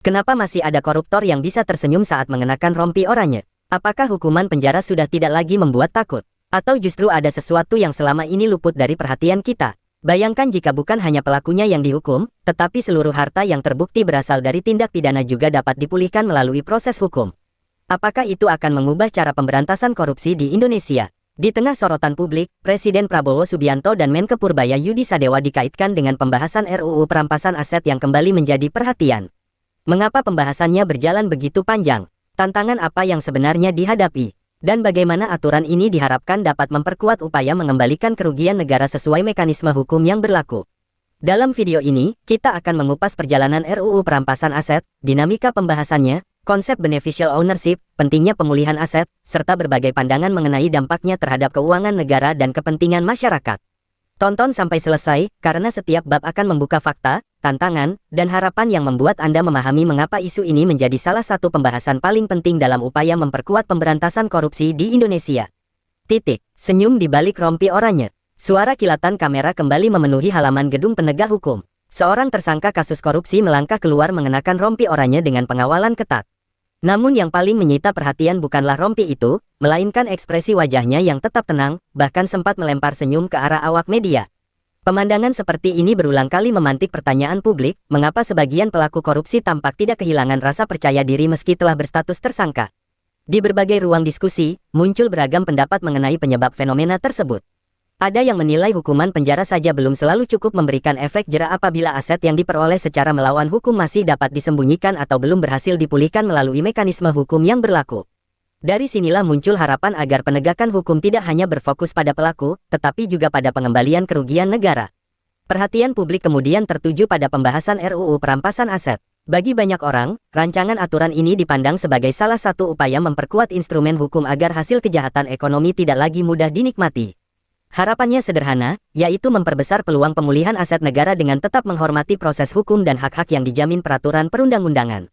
Kenapa masih ada koruptor yang bisa tersenyum saat mengenakan rompi oranye? Apakah hukuman penjara sudah tidak lagi membuat takut? Atau justru ada sesuatu yang selama ini luput dari perhatian kita? Bayangkan jika bukan hanya pelakunya yang dihukum, tetapi seluruh harta yang terbukti berasal dari tindak pidana juga dapat dipulihkan melalui proses hukum. Apakah itu akan mengubah cara pemberantasan korupsi di Indonesia? Di tengah sorotan publik, Presiden Prabowo Subianto dan Menke Purbayayudi Sadewa dikaitkan dengan pembahasan RUU perampasan aset yang kembali menjadi perhatian. Mengapa pembahasannya berjalan begitu panjang? Tantangan apa yang sebenarnya dihadapi? Dan bagaimana aturan ini diharapkan dapat memperkuat upaya mengembalikan kerugian negara sesuai mekanisme hukum yang berlaku? Dalam video ini, kita akan mengupas perjalanan RUU perampasan aset, dinamika pembahasannya, konsep beneficial ownership, pentingnya pemulihan aset, serta berbagai pandangan mengenai dampaknya terhadap keuangan negara dan kepentingan masyarakat. Tonton sampai selesai, karena setiap bab akan membuka fakta, tantangan, dan harapan yang membuat Anda memahami mengapa isu ini menjadi salah satu pembahasan paling penting dalam upaya memperkuat pemberantasan korupsi di Indonesia. Senyum di balik rompi oranye. Suara kilatan kamera kembali memenuhi halaman gedung penegak hukum. Seorang tersangka kasus korupsi melangkah keluar mengenakan rompi oranye dengan pengawalan ketat. Namun yang paling menyita perhatian bukanlah rompi itu, melainkan ekspresi wajahnya yang tetap tenang, bahkan sempat melempar senyum ke arah awak media. Pemandangan seperti ini berulang kali memantik pertanyaan publik, mengapa sebagian pelaku korupsi tampak tidak kehilangan rasa percaya diri meski telah berstatus tersangka. Di berbagai ruang diskusi, muncul beragam pendapat mengenai penyebab fenomena tersebut. Ada yang menilai hukuman penjara saja belum selalu cukup memberikan efek jera apabila aset yang diperoleh secara melawan hukum masih dapat disembunyikan atau belum berhasil dipulihkan melalui mekanisme hukum yang berlaku. Dari sinilah muncul harapan agar penegakan hukum tidak hanya berfokus pada pelaku, tetapi juga pada pengembalian kerugian negara. Perhatian publik kemudian tertuju pada pembahasan RUU perampasan aset. Bagi banyak orang, rancangan aturan ini dipandang sebagai salah satu upaya memperkuat instrumen hukum agar hasil kejahatan ekonomi tidak lagi mudah dinikmati. Harapannya sederhana, yaitu memperbesar peluang pemulihan aset negara dengan tetap menghormati proses hukum dan hak-hak yang dijamin peraturan perundang-undangan.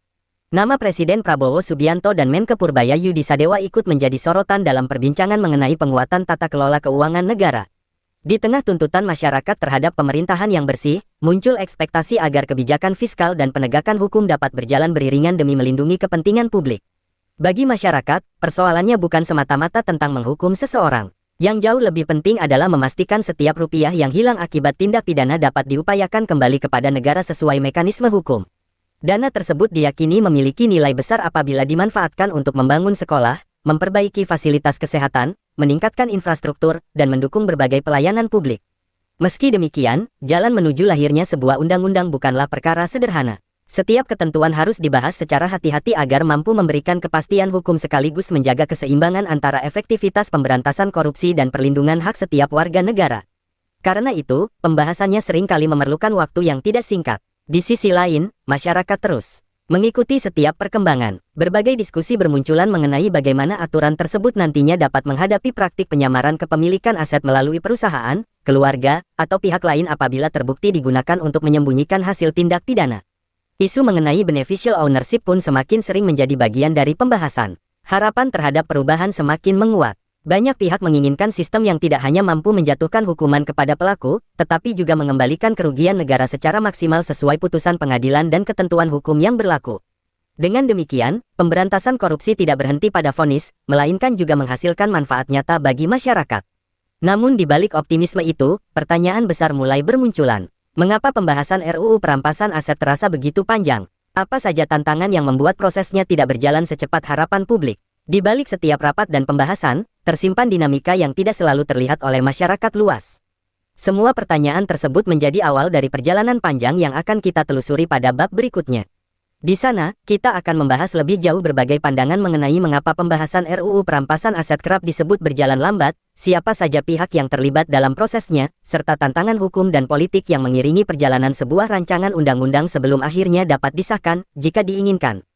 Nama Presiden Prabowo Subianto dan Menke Purbayayudi Sadewa ikut menjadi sorotan dalam perbincangan mengenai penguatan tata kelola keuangan negara. Di tengah tuntutan masyarakat terhadap pemerintahan yang bersih, muncul ekspektasi agar kebijakan fiskal dan penegakan hukum dapat berjalan beriringan demi melindungi kepentingan publik. Bagi masyarakat, persoalannya bukan semata-mata tentang menghukum seseorang. Yang jauh lebih penting adalah memastikan setiap rupiah yang hilang akibat tindak pidana dapat diupayakan kembali kepada negara sesuai mekanisme hukum. Dana tersebut diyakini memiliki nilai besar apabila dimanfaatkan untuk membangun sekolah, memperbaiki fasilitas kesehatan, meningkatkan infrastruktur, dan mendukung berbagai pelayanan publik. Meski demikian, jalan menuju lahirnya sebuah undang-undang bukanlah perkara sederhana. Setiap ketentuan harus dibahas secara hati-hati agar mampu memberikan kepastian hukum sekaligus menjaga keseimbangan antara efektivitas pemberantasan korupsi dan perlindungan hak setiap warga negara. Karena itu, pembahasannya sering kali memerlukan waktu yang tidak singkat. Di sisi lain, masyarakat terus mengikuti setiap perkembangan. Berbagai diskusi bermunculan mengenai bagaimana aturan tersebut nantinya dapat menghadapi praktik penyamaran kepemilikan aset melalui perusahaan, keluarga, atau pihak lain apabila terbukti digunakan untuk menyembunyikan hasil tindak pidana. Isu mengenai beneficial ownership pun semakin sering menjadi bagian dari pembahasan. Harapan terhadap perubahan semakin menguat. Banyak pihak menginginkan sistem yang tidak hanya mampu menjatuhkan hukuman kepada pelaku, tetapi juga mengembalikan kerugian negara secara maksimal sesuai putusan pengadilan dan ketentuan hukum yang berlaku. Dengan demikian, pemberantasan korupsi tidak berhenti pada vonis, melainkan juga menghasilkan manfaat nyata bagi masyarakat. Namun di balik optimisme itu, pertanyaan besar mulai bermunculan. Mengapa pembahasan RUU perampasan aset terasa begitu panjang? Apa saja tantangan yang membuat prosesnya tidak berjalan secepat harapan publik? Di balik setiap rapat dan pembahasan, tersimpan dinamika yang tidak selalu terlihat oleh masyarakat luas. Semua pertanyaan tersebut menjadi awal dari perjalanan panjang yang akan kita telusuri pada bab berikutnya. Di sana, kita akan membahas lebih jauh berbagai pandangan mengenai mengapa pembahasan RUU perampasan aset kerap disebut berjalan lambat, siapa saja pihak yang terlibat dalam prosesnya, serta tantangan hukum dan politik yang mengiringi perjalanan sebuah rancangan undang-undang sebelum akhirnya dapat disahkan, jika diinginkan.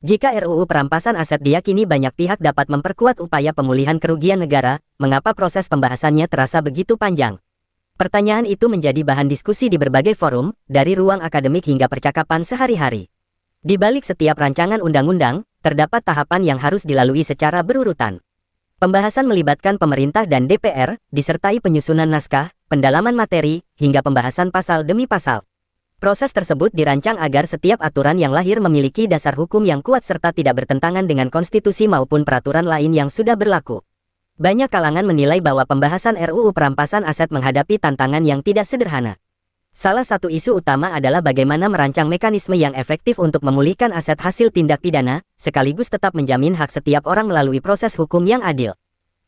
Jika RUU perampasan aset diyakini banyak pihak dapat memperkuat upaya pemulihan kerugian negara, mengapa proses pembahasannya terasa begitu panjang? Pertanyaan itu menjadi bahan diskusi di berbagai forum, dari ruang akademik hingga percakapan sehari-hari. Di balik setiap rancangan undang-undang, terdapat tahapan yang harus dilalui secara berurutan. Pembahasan melibatkan pemerintah dan DPR, disertai penyusunan naskah, pendalaman materi, hingga pembahasan pasal demi pasal. Proses tersebut dirancang agar setiap aturan yang lahir memiliki dasar hukum yang kuat serta tidak bertentangan dengan konstitusi maupun peraturan lain yang sudah berlaku. Banyak kalangan menilai bahwa pembahasan RUU perampasan aset menghadapi tantangan yang tidak sederhana. Salah satu isu utama adalah bagaimana merancang mekanisme yang efektif untuk memulihkan aset hasil tindak pidana, sekaligus tetap menjamin hak setiap orang melalui proses hukum yang adil.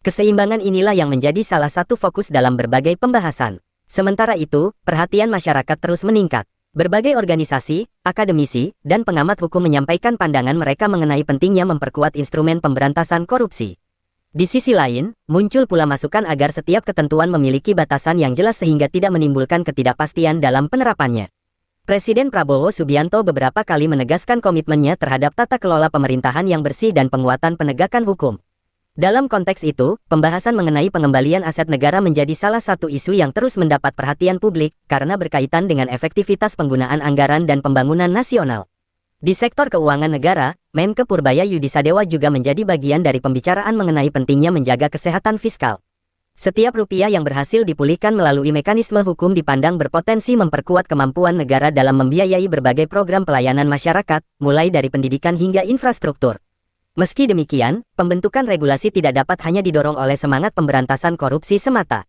Keseimbangan inilah yang menjadi salah satu fokus dalam berbagai pembahasan. Sementara itu, perhatian masyarakat terus meningkat. Berbagai organisasi, akademisi, dan pengamat hukum menyampaikan pandangan mereka mengenai pentingnya memperkuat instrumen pemberantasan korupsi. Di sisi lain, muncul pula masukan agar setiap ketentuan memiliki batasan yang jelas sehingga tidak menimbulkan ketidakpastian dalam penerapannya. Presiden Prabowo Subianto beberapa kali menegaskan komitmennya terhadap tata kelola pemerintahan yang bersih dan penguatan penegakan hukum. Dalam konteks itu, pembahasan mengenai pengembalian aset negara menjadi salah satu isu yang terus mendapat perhatian publik karena berkaitan dengan efektivitas penggunaan anggaran dan pembangunan nasional. Di sektor keuangan negara, Menke Purbaya Yudisadewa juga menjadi bagian dari pembicaraan mengenai pentingnya menjaga kesehatan fiskal. Setiap rupiah yang berhasil dipulihkan melalui mekanisme hukum dipandang berpotensi memperkuat kemampuan negara dalam membiayai berbagai program pelayanan masyarakat, mulai dari pendidikan hingga infrastruktur. Meski demikian, pembentukan regulasi tidak dapat hanya didorong oleh semangat pemberantasan korupsi semata.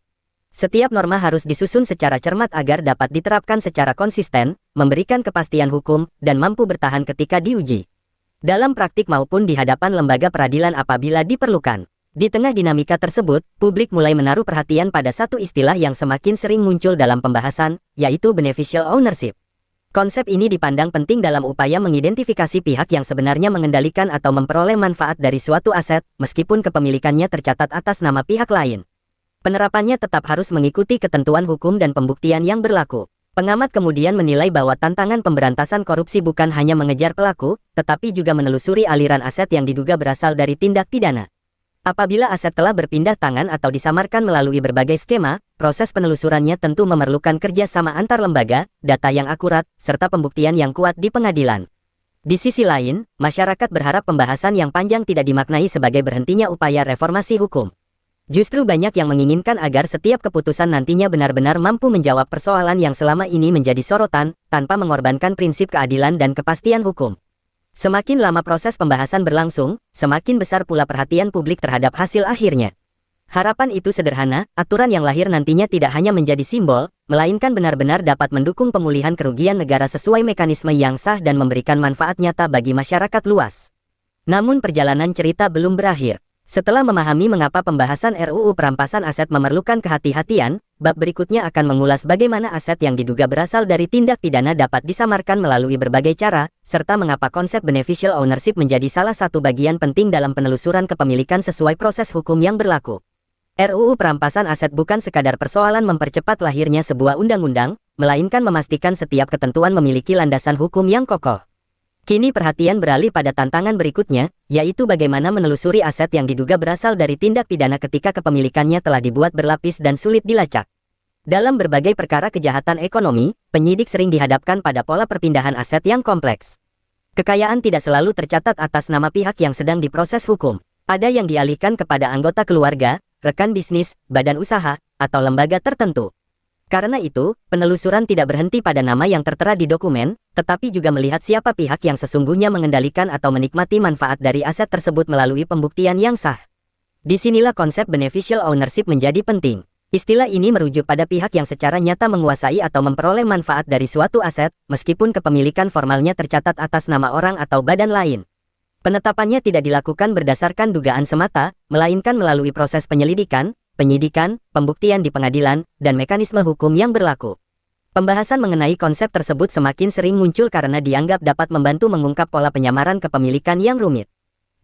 Setiap norma harus disusun secara cermat agar dapat diterapkan secara konsisten, memberikan kepastian hukum, dan mampu bertahan ketika diuji. Dalam praktik maupun di hadapan lembaga peradilan apabila diperlukan. Di tengah dinamika tersebut, publik mulai menaruh perhatian pada satu istilah yang semakin sering muncul dalam pembahasan, yaitu beneficial ownership. Konsep ini dipandang penting dalam upaya mengidentifikasi pihak yang sebenarnya mengendalikan atau memperoleh manfaat dari suatu aset, meskipun kepemilikannya tercatat atas nama pihak lain. Penerapannya tetap harus mengikuti ketentuan hukum dan pembuktian yang berlaku. Pengamat kemudian menilai bahwa tantangan pemberantasan korupsi bukan hanya mengejar pelaku, tetapi juga menelusuri aliran aset yang diduga berasal dari tindak pidana. Apabila aset telah berpindah tangan atau disamarkan melalui berbagai skema, proses penelusurannya tentu memerlukan kerjasama antar lembaga, data yang akurat, serta pembuktian yang kuat di pengadilan. Di sisi lain, masyarakat berharap pembahasan yang panjang tidak dimaknai sebagai berhentinya upaya reformasi hukum. Justru banyak yang menginginkan agar setiap keputusan nantinya benar-benar mampu menjawab persoalan yang selama ini menjadi sorotan, tanpa mengorbankan prinsip keadilan dan kepastian hukum. Semakin lama proses pembahasan berlangsung, semakin besar pula perhatian publik terhadap hasil akhirnya. Harapan itu sederhana, aturan yang lahir nantinya tidak hanya menjadi simbol, melainkan benar-benar dapat mendukung pemulihan kerugian negara sesuai mekanisme yang sah dan memberikan manfaat nyata bagi masyarakat luas. Namun perjalanan cerita belum berakhir. Setelah memahami mengapa pembahasan RUU perampasan aset memerlukan kehati-hatian, bab berikutnya akan mengulas bagaimana aset yang diduga berasal dari tindak pidana dapat disamarkan melalui berbagai cara, serta mengapa konsep beneficial ownership menjadi salah satu bagian penting dalam penelusuran kepemilikan sesuai proses hukum yang berlaku. RUU perampasan aset bukan sekadar persoalan mempercepat lahirnya sebuah undang-undang, melainkan memastikan setiap ketentuan memiliki landasan hukum yang kokoh. Kini perhatian beralih pada tantangan berikutnya, yaitu bagaimana menelusuri aset yang diduga berasal dari tindak pidana ketika kepemilikannya telah dibuat berlapis dan sulit dilacak. Dalam berbagai perkara kejahatan ekonomi, penyidik sering dihadapkan pada pola perpindahan aset yang kompleks. Kekayaan tidak selalu tercatat atas nama pihak yang sedang diproses hukum. Ada yang dialihkan kepada anggota keluarga, rekan bisnis, badan usaha, atau lembaga tertentu. Karena itu, penelusuran tidak berhenti pada nama yang tertera di dokumen, tetapi juga melihat siapa pihak yang sesungguhnya mengendalikan atau menikmati manfaat dari aset tersebut melalui pembuktian yang sah. Disinilah konsep beneficial ownership menjadi penting. Istilah ini merujuk pada pihak yang secara nyata menguasai atau memperoleh manfaat dari suatu aset, meskipun kepemilikan formalnya tercatat atas nama orang atau badan lain. Penetapannya tidak dilakukan berdasarkan dugaan semata, melainkan melalui proses penyelidikan, penyidikan, pembuktian di pengadilan, dan mekanisme hukum yang berlaku. Pembahasan mengenai konsep tersebut semakin sering muncul karena dianggap dapat membantu mengungkap pola penyamaran kepemilikan yang rumit.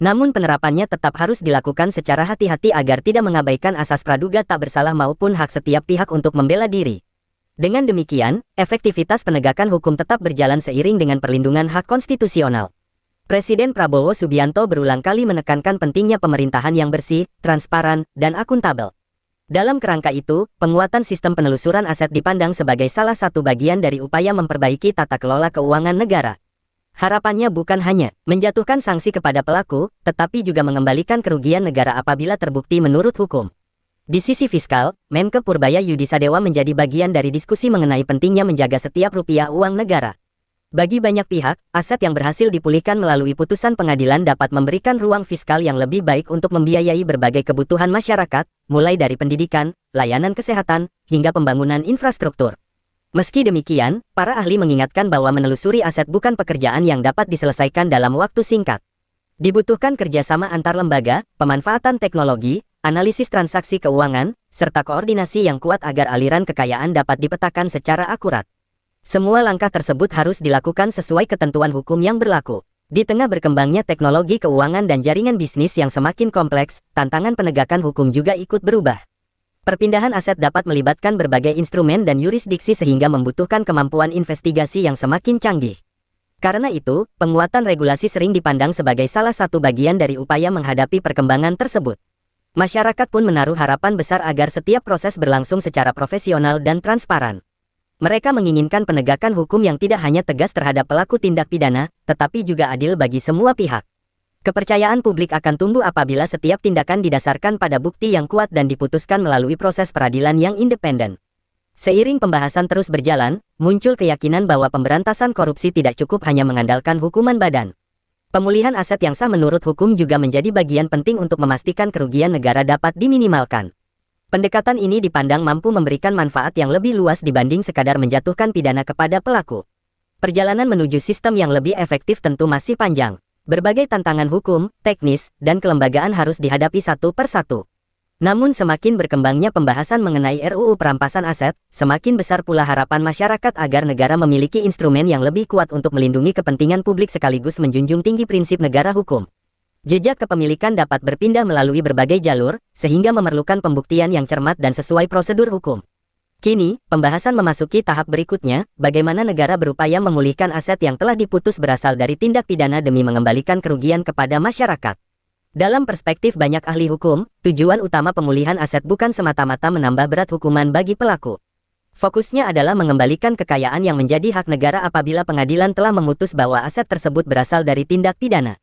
Namun penerapannya tetap harus dilakukan secara hati-hati agar tidak mengabaikan asas praduga tak bersalah maupun hak setiap pihak untuk membela diri. Dengan demikian, efektivitas penegakan hukum tetap berjalan seiring dengan perlindungan hak konstitusional. Presiden Prabowo Subianto berulang kali menekankan pentingnya pemerintahan yang bersih, transparan, dan akuntabel. Dalam kerangka itu, penguatan sistem penelusuran aset dipandang sebagai salah satu bagian dari upaya memperbaiki tata kelola keuangan negara. Harapannya bukan hanya menjatuhkan sanksi kepada pelaku, tetapi juga mengembalikan kerugian negara apabila terbukti menurut hukum. Di sisi fiskal, Menke Purbaya Yudisadewa menjadi bagian dari diskusi mengenai pentingnya menjaga setiap rupiah uang negara. Bagi banyak pihak, aset yang berhasil dipulihkan melalui putusan pengadilan dapat memberikan ruang fiskal yang lebih baik untuk membiayai berbagai kebutuhan masyarakat, mulai dari pendidikan, layanan kesehatan, hingga pembangunan infrastruktur. Meski demikian, para ahli mengingatkan bahwa menelusuri aset bukan pekerjaan yang dapat diselesaikan dalam waktu singkat. Dibutuhkan kerjasama antar lembaga, pemanfaatan teknologi, analisis transaksi keuangan, serta koordinasi yang kuat agar aliran kekayaan dapat dipetakan secara akurat. Semua langkah tersebut harus dilakukan sesuai ketentuan hukum yang berlaku. Di tengah berkembangnya teknologi keuangan dan jaringan bisnis yang semakin kompleks, tantangan penegakan hukum juga ikut berubah. Perpindahan aset dapat melibatkan berbagai instrumen dan yurisdiksi sehingga membutuhkan kemampuan investigasi yang semakin canggih. Karena itu, penguatan regulasi sering dipandang sebagai salah satu bagian dari upaya menghadapi perkembangan tersebut. Masyarakat pun menaruh harapan besar agar setiap proses berlangsung secara profesional dan transparan. Mereka menginginkan penegakan hukum yang tidak hanya tegas terhadap pelaku tindak pidana, tetapi juga adil bagi semua pihak. Kepercayaan publik akan tumbuh apabila setiap tindakan didasarkan pada bukti yang kuat dan diputuskan melalui proses peradilan yang independen. Seiring pembahasan terus berjalan, muncul keyakinan bahwa pemberantasan korupsi tidak cukup hanya mengandalkan hukuman badan. Pemulihan aset yang sah menurut hukum juga menjadi bagian penting untuk memastikan kerugian negara dapat diminimalkan. Pendekatan ini dipandang mampu memberikan manfaat yang lebih luas dibanding sekadar menjatuhkan pidana kepada pelaku. Perjalanan menuju sistem yang lebih efektif tentu masih panjang. Berbagai tantangan hukum, teknis, dan kelembagaan harus dihadapi satu persatu. Namun semakin berkembangnya pembahasan mengenai RUU perampasan aset, semakin besar pula harapan masyarakat agar negara memiliki instrumen yang lebih kuat untuk melindungi kepentingan publik sekaligus menjunjung tinggi prinsip negara hukum. Jejak kepemilikan dapat berpindah melalui berbagai jalur, sehingga memerlukan pembuktian yang cermat dan sesuai prosedur hukum. Kini, pembahasan memasuki tahap berikutnya, bagaimana negara berupaya memulihkan aset yang telah diputus berasal dari tindak pidana demi mengembalikan kerugian kepada masyarakat. Dalam perspektif banyak ahli hukum, tujuan utama pemulihan aset bukan semata-mata menambah berat hukuman bagi pelaku. Fokusnya adalah mengembalikan kekayaan yang menjadi hak negara apabila pengadilan telah memutus bahwa aset tersebut berasal dari tindak pidana.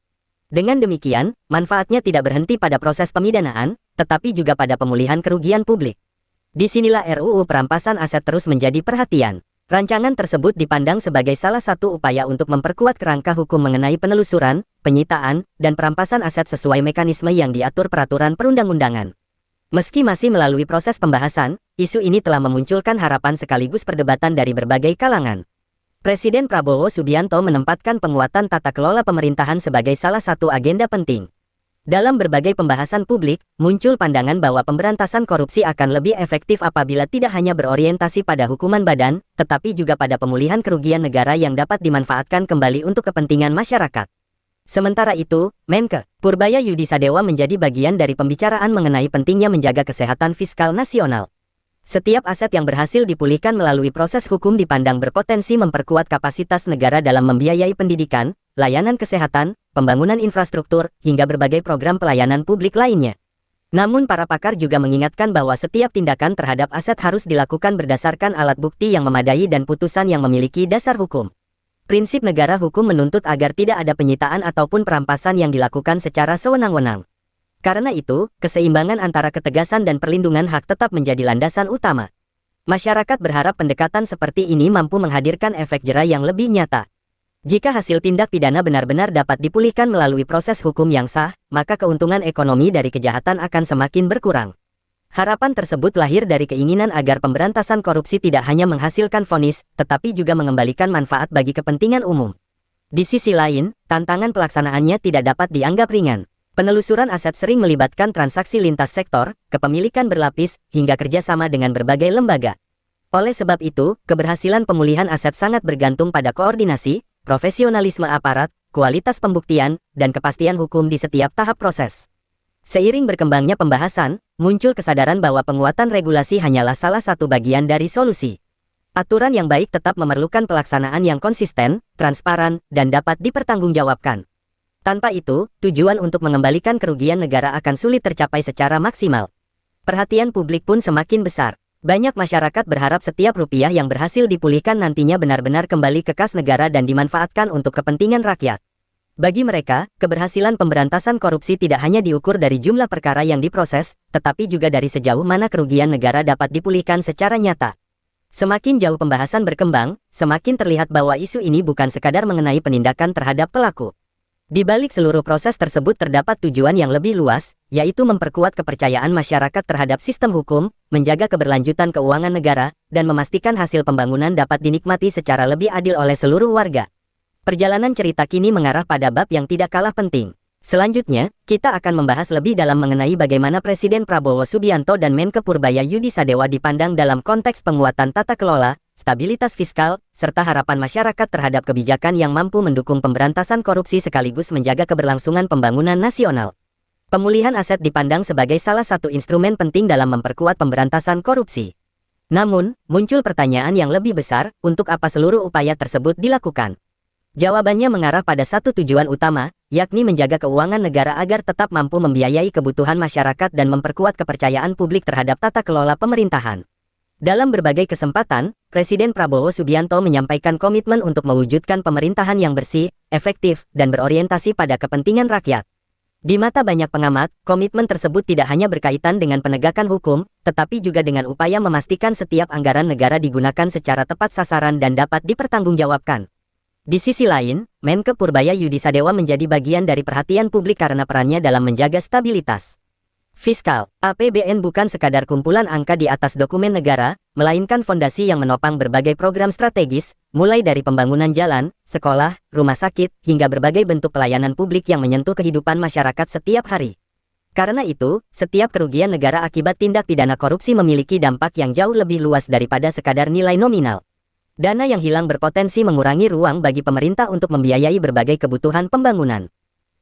Dengan demikian, manfaatnya tidak berhenti pada proses pemidanaan, tetapi juga pada pemulihan kerugian publik. Disinilah RUU perampasan aset terus menjadi perhatian. Rancangan tersebut dipandang sebagai salah satu upaya untuk memperkuat kerangka hukum mengenai penelusuran, penyitaan, dan perampasan aset sesuai mekanisme yang diatur peraturan perundang-undangan. Meski masih melalui proses pembahasan, isu ini telah memunculkan harapan sekaligus perdebatan dari berbagai kalangan. Presiden Prabowo Subianto menempatkan penguatan tata kelola pemerintahan sebagai salah satu agenda penting. Dalam berbagai pembahasan publik, muncul pandangan bahwa pemberantasan korupsi akan lebih efektif apabila tidak hanya berorientasi pada hukuman badan, tetapi juga pada pemulihan kerugian negara yang dapat dimanfaatkan kembali untuk kepentingan masyarakat. Sementara itu, Menke Purbaya Yudisadewa menjadi bagian dari pembicaraan mengenai pentingnya menjaga kesehatan fiskal nasional. Setiap aset yang berhasil dipulihkan melalui proses hukum dipandang berpotensi memperkuat kapasitas negara dalam membiayai pendidikan, layanan kesehatan, pembangunan infrastruktur, hingga berbagai program pelayanan publik lainnya. Namun para pakar juga mengingatkan bahwa setiap tindakan terhadap aset harus dilakukan berdasarkan alat bukti yang memadai dan putusan yang memiliki dasar hukum. Prinsip negara hukum menuntut agar tidak ada penyitaan ataupun perampasan yang dilakukan secara sewenang-wenang. Karena itu, keseimbangan antara ketegasan dan perlindungan hak tetap menjadi landasan utama. Masyarakat berharap pendekatan seperti ini mampu menghadirkan efek jera yang lebih nyata. Jika hasil tindak pidana benar-benar dapat dipulihkan melalui proses hukum yang sah, maka keuntungan ekonomi dari kejahatan akan semakin berkurang. Harapan tersebut lahir dari keinginan agar pemberantasan korupsi tidak hanya menghasilkan vonis, tetapi juga mengembalikan manfaat bagi kepentingan umum. Di sisi lain, tantangan pelaksanaannya tidak dapat dianggap ringan. Penelusuran aset sering melibatkan transaksi lintas sektor, kepemilikan berlapis, hingga kerjasama dengan berbagai lembaga. Oleh sebab itu, keberhasilan pemulihan aset sangat bergantung pada koordinasi, profesionalisme aparat, kualitas pembuktian, dan kepastian hukum di setiap tahap proses. Seiring berkembangnya pembahasan, muncul kesadaran bahwa penguatan regulasi hanyalah salah satu bagian dari solusi. Aturan yang baik tetap memerlukan pelaksanaan yang konsisten, transparan, dan dapat dipertanggungjawabkan. Tanpa itu, tujuan untuk mengembalikan kerugian negara akan sulit tercapai secara maksimal. Perhatian publik pun semakin besar. Banyak masyarakat berharap setiap rupiah yang berhasil dipulihkan nantinya benar-benar kembali ke kas negara dan dimanfaatkan untuk kepentingan rakyat. Bagi mereka, keberhasilan pemberantasan korupsi tidak hanya diukur dari jumlah perkara yang diproses, tetapi juga dari sejauh mana kerugian negara dapat dipulihkan secara nyata. Semakin jauh pembahasan berkembang, semakin terlihat bahwa isu ini bukan sekadar mengenai penindakan terhadap pelaku. Di balik seluruh proses tersebut terdapat tujuan yang lebih luas, yaitu memperkuat kepercayaan masyarakat terhadap sistem hukum, menjaga keberlanjutan keuangan negara, dan memastikan hasil pembangunan dapat dinikmati secara lebih adil oleh seluruh warga. Perjalanan cerita kini mengarah pada bab yang tidak kalah penting. Selanjutnya, kita akan membahas lebih dalam mengenai bagaimana Presiden Prabowo Subianto dan Menke Purbayayudi Sadewa dipandang dalam konteks penguatan tata kelola, stabilitas fiskal, serta harapan masyarakat terhadap kebijakan yang mampu mendukung pemberantasan korupsi sekaligus menjaga keberlangsungan pembangunan nasional. Pemulihan aset dipandang sebagai salah satu instrumen penting dalam memperkuat pemberantasan korupsi. Namun, muncul pertanyaan yang lebih besar, untuk apa seluruh upaya tersebut dilakukan? Jawabannya mengarah pada satu tujuan utama, yakni menjaga keuangan negara agar tetap mampu membiayai kebutuhan masyarakat dan memperkuat kepercayaan publik terhadap tata kelola pemerintahan. Dalam berbagai kesempatan, Presiden Prabowo Subianto menyampaikan komitmen untuk mewujudkan pemerintahan yang bersih, efektif, dan berorientasi pada kepentingan rakyat. Di mata banyak pengamat, komitmen tersebut tidak hanya berkaitan dengan penegakan hukum, tetapi juga dengan upaya memastikan setiap anggaran negara digunakan secara tepat sasaran dan dapat dipertanggungjawabkan. Di sisi lain, Menke Purbayayudi Sadewa menjadi bagian dari perhatian publik karena perannya dalam menjaga stabilitas fiskal. APBN bukan sekadar kumpulan angka di atas dokumen negara, melainkan fondasi yang menopang berbagai program strategis, mulai dari pembangunan jalan, sekolah, rumah sakit, hingga berbagai bentuk pelayanan publik yang menyentuh kehidupan masyarakat setiap hari. Karena itu, setiap kerugian negara akibat tindak pidana korupsi memiliki dampak yang jauh lebih luas daripada sekadar nilai nominal. Dana yang hilang berpotensi mengurangi ruang bagi pemerintah untuk membiayai berbagai kebutuhan pembangunan.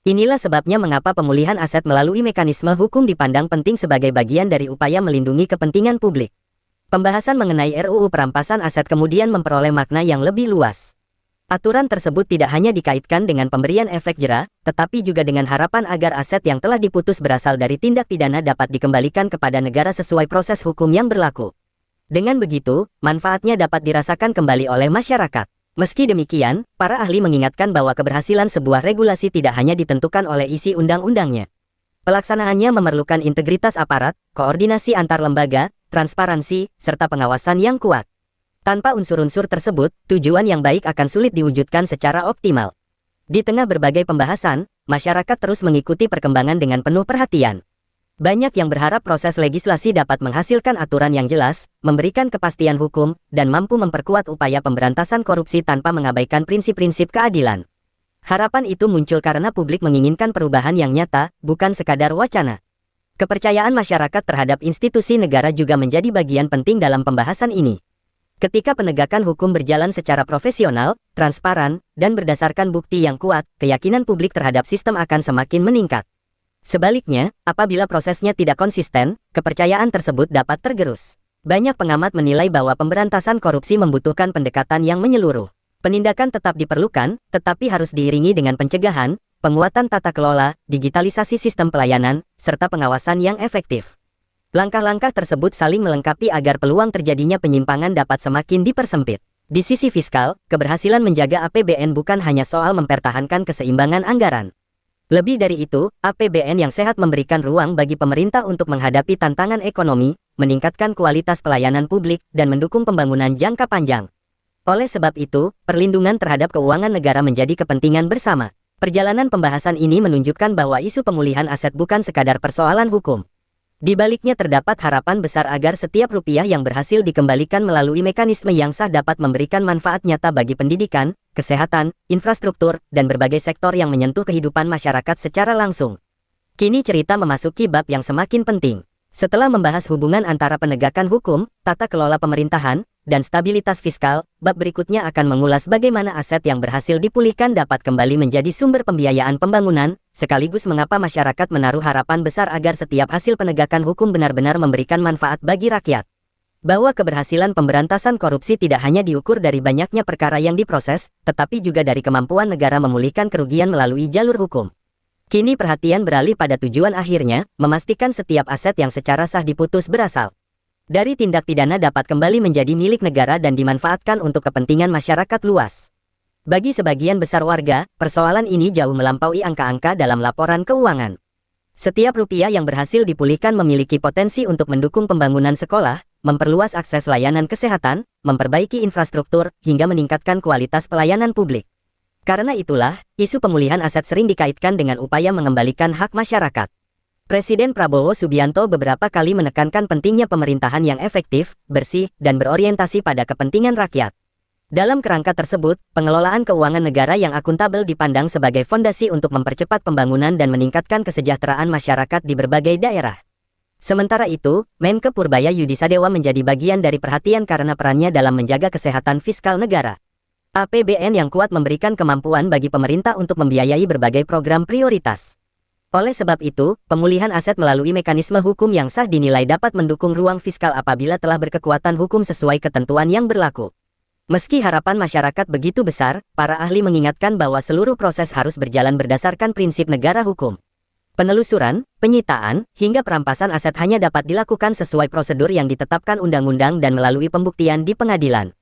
Inilah sebabnya mengapa pemulihan aset melalui mekanisme hukum dipandang penting sebagai bagian dari upaya melindungi kepentingan publik. Pembahasan mengenai RUU perampasan aset kemudian memperoleh makna yang lebih luas. Aturan tersebut tidak hanya dikaitkan dengan pemberian efek jera, tetapi juga dengan harapan agar aset yang telah diputus berasal dari tindak pidana dapat dikembalikan kepada negara sesuai proses hukum yang berlaku. Dengan begitu, manfaatnya dapat dirasakan kembali oleh masyarakat. Meski demikian, para ahli mengingatkan bahwa keberhasilan sebuah regulasi tidak hanya ditentukan oleh isi undang-undangnya. Pelaksanaannya memerlukan integritas aparat, koordinasi antar lembaga, transparansi, serta pengawasan yang kuat. Tanpa unsur-unsur tersebut, tujuan yang baik akan sulit diwujudkan secara optimal. Di tengah berbagai pembahasan, masyarakat terus mengikuti perkembangan dengan penuh perhatian. Banyak yang berharap proses legislasi dapat menghasilkan aturan yang jelas, memberikan kepastian hukum, dan mampu memperkuat upaya pemberantasan korupsi tanpa mengabaikan prinsip-prinsip keadilan. Harapan itu muncul karena publik menginginkan perubahan yang nyata, bukan sekadar wacana. Kepercayaan masyarakat terhadap institusi negara juga menjadi bagian penting dalam pembahasan ini. Ketika penegakan hukum berjalan secara profesional, transparan, dan berdasarkan bukti yang kuat, keyakinan publik terhadap sistem akan semakin meningkat. Sebaliknya, apabila prosesnya tidak konsisten, kepercayaan tersebut dapat tergerus. Banyak pengamat menilai bahwa pemberantasan korupsi membutuhkan pendekatan yang menyeluruh. Penindakan tetap diperlukan, tetapi harus diiringi dengan pencegahan, penguatan tata kelola, digitalisasi sistem pelayanan, serta pengawasan yang efektif. Langkah-langkah tersebut saling melengkapi agar peluang terjadinya penyimpangan dapat semakin dipersempit. Di sisi fiskal, keberhasilan menjaga APBN bukan hanya soal mempertahankan keseimbangan anggaran. Lebih dari itu, APBN yang sehat memberikan ruang bagi pemerintah untuk menghadapi tantangan ekonomi, meningkatkan kualitas pelayanan publik, dan mendukung pembangunan jangka panjang. Oleh sebab itu, perlindungan terhadap keuangan negara menjadi kepentingan bersama. Perjalanan pembahasan ini menunjukkan bahwa isu pemulihan aset bukan sekadar persoalan hukum. Di baliknya terdapat harapan besar agar setiap rupiah yang berhasil dikembalikan melalui mekanisme yang sah dapat memberikan manfaat nyata bagi pendidikan, kesehatan, infrastruktur, dan berbagai sektor yang menyentuh kehidupan masyarakat secara langsung. Kini cerita memasuki bab yang semakin penting. Setelah membahas hubungan antara penegakan hukum, tata kelola pemerintahan, dan stabilitas fiskal, bab berikutnya akan mengulas bagaimana aset yang berhasil dipulihkan dapat kembali menjadi sumber pembiayaan pembangunan, sekaligus mengapa masyarakat menaruh harapan besar agar setiap hasil penegakan hukum benar-benar memberikan manfaat bagi rakyat. Bahwa keberhasilan pemberantasan korupsi tidak hanya diukur dari banyaknya perkara yang diproses, tetapi juga dari kemampuan negara memulihkan kerugian melalui jalur hukum. Kini perhatian beralih pada tujuan akhirnya, memastikan setiap aset yang secara sah diputus berasal dari tindak pidana dapat kembali menjadi milik negara dan dimanfaatkan untuk kepentingan masyarakat luas. Bagi sebagian besar warga, persoalan ini jauh melampaui angka-angka dalam laporan keuangan. Setiap rupiah yang berhasil dipulihkan memiliki potensi untuk mendukung pembangunan sekolah, memperluas akses layanan kesehatan, memperbaiki infrastruktur, hingga meningkatkan kualitas pelayanan publik. Karena itulah, isu pemulihan aset sering dikaitkan dengan upaya mengembalikan hak masyarakat. Presiden Prabowo Subianto beberapa kali menekankan pentingnya pemerintahan yang efektif, bersih, dan berorientasi pada kepentingan rakyat. Dalam kerangka tersebut, pengelolaan keuangan negara yang akuntabel dipandang sebagai fondasi untuk mempercepat pembangunan dan meningkatkan kesejahteraan masyarakat di berbagai daerah. Sementara itu, Menke Purbaya Yudisadewa menjadi bagian dari perhatian karena perannya dalam menjaga kesehatan fiskal negara. APBN yang kuat memberikan kemampuan bagi pemerintah untuk membiayai berbagai program prioritas. Oleh sebab itu, pemulihan aset melalui mekanisme hukum yang sah dinilai dapat mendukung ruang fiskal apabila telah berkekuatan hukum sesuai ketentuan yang berlaku. Meski harapan masyarakat begitu besar, para ahli mengingatkan bahwa seluruh proses harus berjalan berdasarkan prinsip negara hukum. Penelusuran, penyitaan, hingga perampasan aset hanya dapat dilakukan sesuai prosedur yang ditetapkan undang-undang dan melalui pembuktian di pengadilan.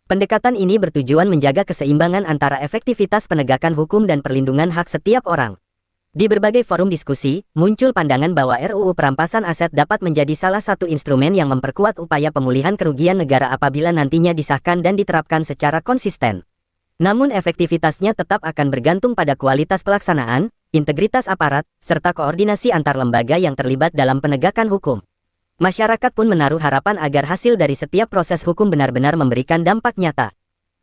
Pendekatan ini bertujuan menjaga keseimbangan antara efektivitas penegakan hukum dan perlindungan hak setiap orang. Di berbagai forum diskusi, muncul pandangan bahwa RUU perampasan aset dapat menjadi salah satu instrumen yang memperkuat upaya pemulihan kerugian negara apabila nantinya disahkan dan diterapkan secara konsisten. Namun efektivitasnya tetap akan bergantung pada kualitas pelaksanaan, integritas aparat, serta koordinasi antar lembaga yang terlibat dalam penegakan hukum. Masyarakat pun menaruh harapan agar hasil dari setiap proses hukum benar-benar memberikan dampak nyata.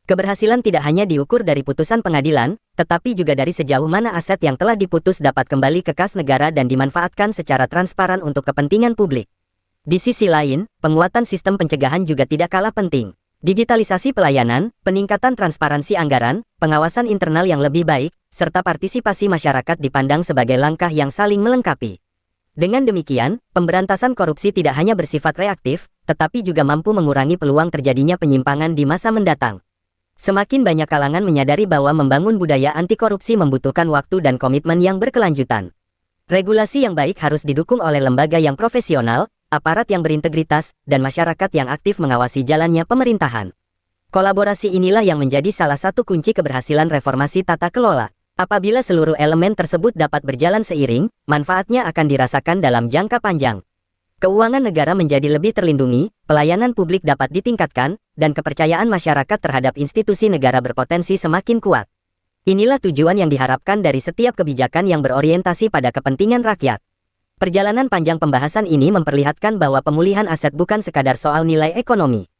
Keberhasilan tidak hanya diukur dari putusan pengadilan, tetapi juga dari sejauh mana aset yang telah diputus dapat kembali ke kas negara dan dimanfaatkan secara transparan untuk kepentingan publik. Di sisi lain, penguatan sistem pencegahan juga tidak kalah penting. Digitalisasi pelayanan, peningkatan transparansi anggaran, pengawasan internal yang lebih baik, serta partisipasi masyarakat dipandang sebagai langkah yang saling melengkapi. Dengan demikian, pemberantasan korupsi tidak hanya bersifat reaktif, tetapi juga mampu mengurangi peluang terjadinya penyimpangan di masa mendatang. Semakin banyak kalangan menyadari bahwa membangun budaya anti korupsi membutuhkan waktu dan komitmen yang berkelanjutan. Regulasi yang baik harus didukung oleh lembaga yang profesional, aparat yang berintegritas, dan masyarakat yang aktif mengawasi jalannya pemerintahan. Kolaborasi inilah yang menjadi salah satu kunci keberhasilan reformasi tata kelola. Apabila seluruh elemen tersebut dapat berjalan seiring, manfaatnya akan dirasakan dalam jangka panjang. Keuangan negara menjadi lebih terlindungi, pelayanan publik dapat ditingkatkan, dan kepercayaan masyarakat terhadap institusi negara berpotensi semakin kuat. Inilah tujuan yang diharapkan dari setiap kebijakan yang berorientasi pada kepentingan rakyat. Perjalanan panjang pembahasan ini memperlihatkan bahwa pemulihan aset bukan sekadar soal nilai ekonomi.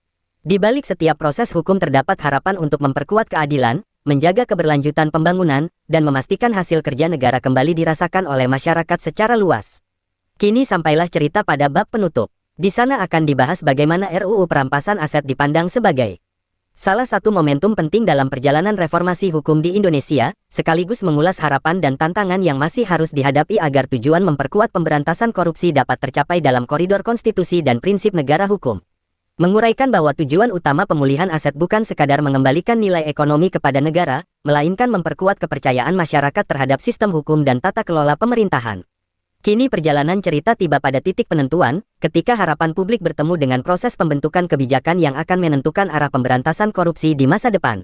Di balik setiap proses hukum terdapat harapan untuk memperkuat keadilan, menjaga keberlanjutan pembangunan, dan memastikan hasil kerja negara kembali dirasakan oleh masyarakat secara luas. Kini sampailah cerita pada bab penutup. Di sana akan dibahas bagaimana RUU perampasan aset dipandang sebagai salah satu momentum penting dalam perjalanan reformasi hukum di Indonesia, sekaligus mengulas harapan dan tantangan yang masih harus dihadapi agar tujuan memperkuat pemberantasan korupsi dapat tercapai dalam koridor konstitusi dan prinsip negara hukum. Menguraikan bahwa tujuan utama pemulihan aset bukan sekadar mengembalikan nilai ekonomi kepada negara, melainkan memperkuat kepercayaan masyarakat terhadap sistem hukum dan tata kelola pemerintahan. Kini perjalanan cerita tiba pada titik penentuan, ketika harapan publik bertemu dengan proses pembentukan kebijakan yang akan menentukan arah pemberantasan korupsi di masa depan.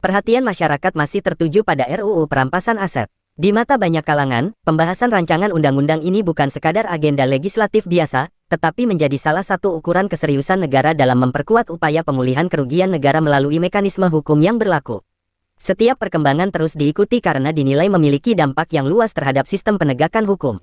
Perhatian masyarakat masih tertuju pada RUU perampasan aset. Di mata banyak kalangan, pembahasan rancangan undang-undang ini bukan sekadar agenda legislatif biasa, tetapi menjadi salah satu ukuran keseriusan negara dalam memperkuat upaya pemulihan kerugian negara melalui mekanisme hukum yang berlaku. Setiap perkembangan terus diikuti karena dinilai memiliki dampak yang luas terhadap sistem penegakan hukum.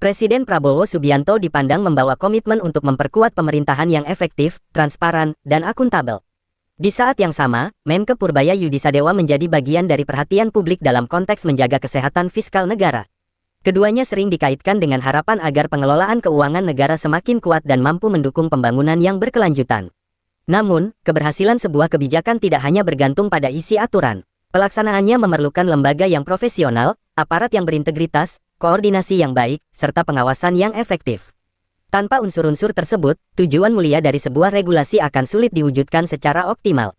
Presiden Prabowo Subianto dipandang membawa komitmen untuk memperkuat pemerintahan yang efektif, transparan, dan akuntabel. Di saat yang sama, Menke Purbaya Yudisadewa menjadi bagian dari perhatian publik dalam konteks menjaga kesehatan fiskal negara. Keduanya sering dikaitkan dengan harapan agar pengelolaan keuangan negara semakin kuat dan mampu mendukung pembangunan yang berkelanjutan. Namun, keberhasilan sebuah kebijakan tidak hanya bergantung pada isi aturan. Pelaksanaannya memerlukan lembaga yang profesional, aparat yang berintegritas, koordinasi yang baik, serta pengawasan yang efektif. Tanpa unsur-unsur tersebut, tujuan mulia dari sebuah regulasi akan sulit diwujudkan secara optimal.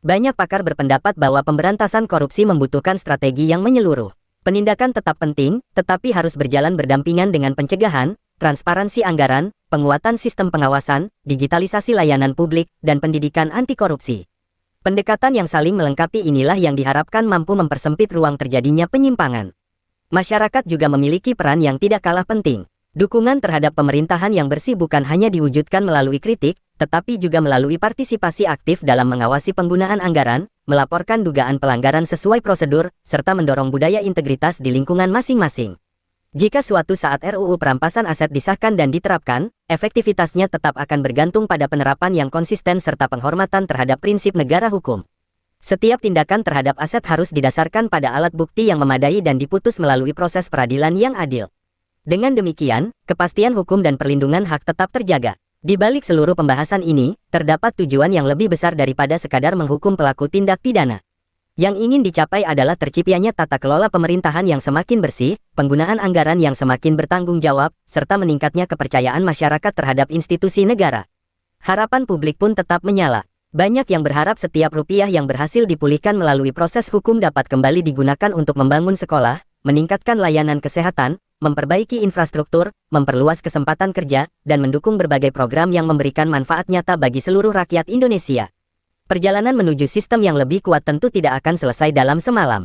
Banyak pakar berpendapat bahwa pemberantasan korupsi membutuhkan strategi yang menyeluruh. Penindakan tetap penting, tetapi harus berjalan berdampingan dengan pencegahan, transparansi anggaran, penguatan sistem pengawasan, digitalisasi layanan publik, dan pendidikan anti korupsi. Pendekatan yang saling melengkapi inilah yang diharapkan mampu mempersempit ruang terjadinya penyimpangan. Masyarakat juga memiliki peran yang tidak kalah penting. Dukungan terhadap pemerintahan yang bersih bukan hanya diwujudkan melalui kritik, tetapi juga melalui partisipasi aktif dalam mengawasi penggunaan anggaran, melaporkan dugaan pelanggaran sesuai prosedur, serta mendorong budaya integritas di lingkungan masing-masing. Jika suatu saat RUU perampasan aset disahkan dan diterapkan, efektivitasnya tetap akan bergantung pada penerapan yang konsisten serta penghormatan terhadap prinsip negara hukum. Setiap tindakan terhadap aset harus didasarkan pada alat bukti yang memadai dan diputus melalui proses peradilan yang adil. Dengan demikian, kepastian hukum dan perlindungan hak tetap terjaga. Di balik seluruh pembahasan ini, terdapat tujuan yang lebih besar daripada sekadar menghukum pelaku tindak pidana. Yang ingin dicapai adalah terciptanya tata kelola pemerintahan yang semakin bersih, penggunaan anggaran yang semakin bertanggung jawab, serta meningkatnya kepercayaan masyarakat terhadap institusi negara. Harapan publik pun tetap menyala. Banyak yang berharap setiap rupiah yang berhasil dipulihkan melalui proses hukum dapat kembali digunakan untuk membangun sekolah, meningkatkan layanan kesehatan, memperbaiki infrastruktur, memperluas kesempatan kerja, dan mendukung berbagai program yang memberikan manfaat nyata bagi seluruh rakyat Indonesia. Perjalanan menuju sistem yang lebih kuat tentu tidak akan selesai dalam semalam.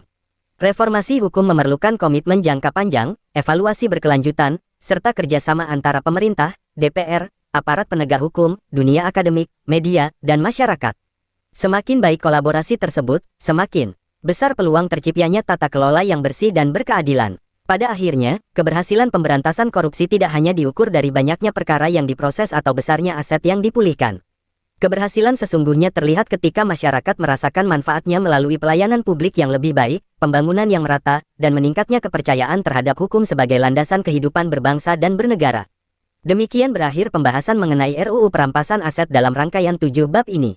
Reformasi hukum memerlukan komitmen jangka panjang, evaluasi berkelanjutan, serta kerjasama antara pemerintah, DPR, aparat penegak hukum, dunia akademik, media, dan masyarakat. Semakin baik kolaborasi tersebut, semakin besar peluang terciptanya tata kelola yang bersih dan berkeadilan. Pada akhirnya, keberhasilan pemberantasan korupsi tidak hanya diukur dari banyaknya perkara yang diproses atau besarnya aset yang dipulihkan. Keberhasilan sesungguhnya terlihat ketika masyarakat merasakan manfaatnya melalui pelayanan publik yang lebih baik, pembangunan yang merata, dan meningkatnya kepercayaan terhadap hukum sebagai landasan kehidupan berbangsa dan bernegara. Demikian berakhir pembahasan mengenai RUU perampasan aset dalam rangkaian 7 bab ini.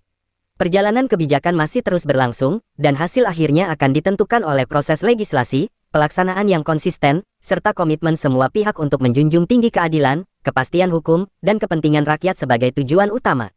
Perjalanan kebijakan masih terus berlangsung, dan hasil akhirnya akan ditentukan oleh proses legislasi, pelaksanaan yang konsisten, serta komitmen semua pihak untuk menjunjung tinggi keadilan, kepastian hukum, dan kepentingan rakyat sebagai tujuan utama.